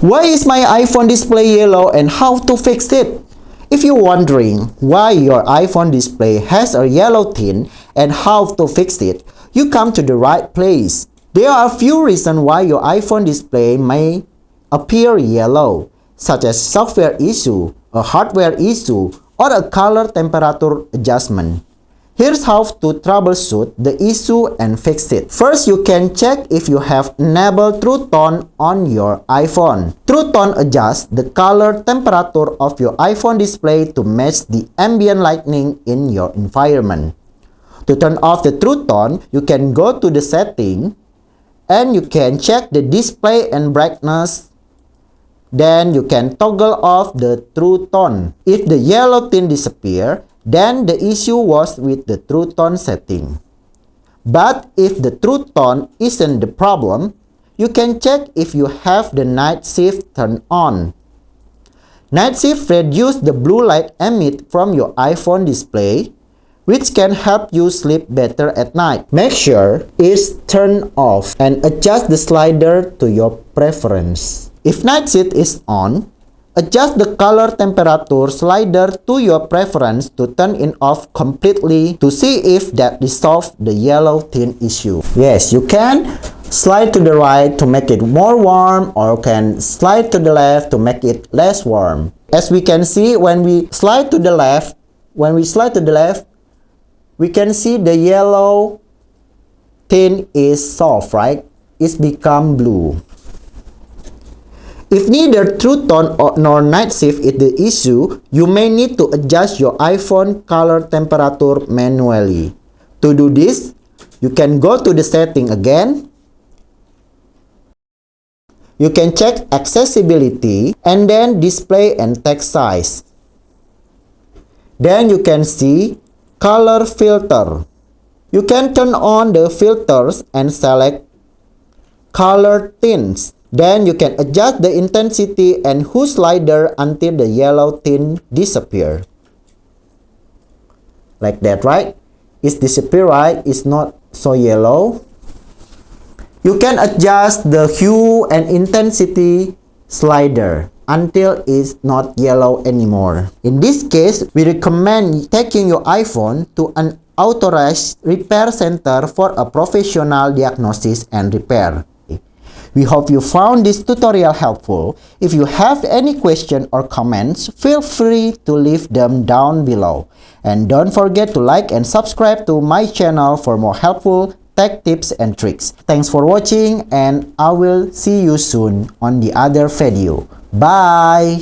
Why is my iPhone display yellow and how to fix it? If you're wondering why your iPhone display has a yellow tint and how to fix it, you come to the right place. There are a few reasons why your iPhone display may appear yellow, such as software issue, a hardware issue, or a color temperature adjustment. Here's how to troubleshoot the issue and fix it. First, you can check if you have enabled True Tone on your iPhone. True Tone adjusts the color temperature of your iPhone display to match the ambient lighting in your environment. To turn off the True Tone, you can go to the setting and you can check the display and brightness. Then you can toggle off the True Tone. If the yellow tint disappears, then the issue was with the True Tone setting. But if the True Tone isn't the problem, you can check if you have the night shift turned on. Night shift reduces the blue light emitted from your iPhone display, which can help you sleep better at night. Make sure it's turned off and adjust the slider to your preference. If night shift is on, adjust the color temperature slider to your preference to turn it off completely to see if that resolves the yellow tint issue. Yes, you can slide to the right to make it more warm, or can slide to the left to make it less warm. As we can see, when we slide to the left, we can see the yellow tint is soft, right? It's become blue. If neither True Tone nor night shift is the issue, you may need to adjust your iPhone color temperature manually. To do this, you can go to the setting again. You can check accessibility and then display and text size. Then you can see color filter. You can turn on the filters and select color tints. Then you can adjust the intensity and hue slider until the yellow tint disappears. Like that, right? It's disappear, right? It's not so yellow. You can adjust the hue and intensity slider until it's not yellow anymore. In this case, we recommend taking your iPhone to an authorized repair center for a professional diagnosis and repair. We hope you found this tutorial helpful. If you have any questions or comments, feel free to leave them down below. And don't forget to like and subscribe to my channel for more helpful tech tips and tricks. Thanks for watching, and I will see you soon on the other video. Bye!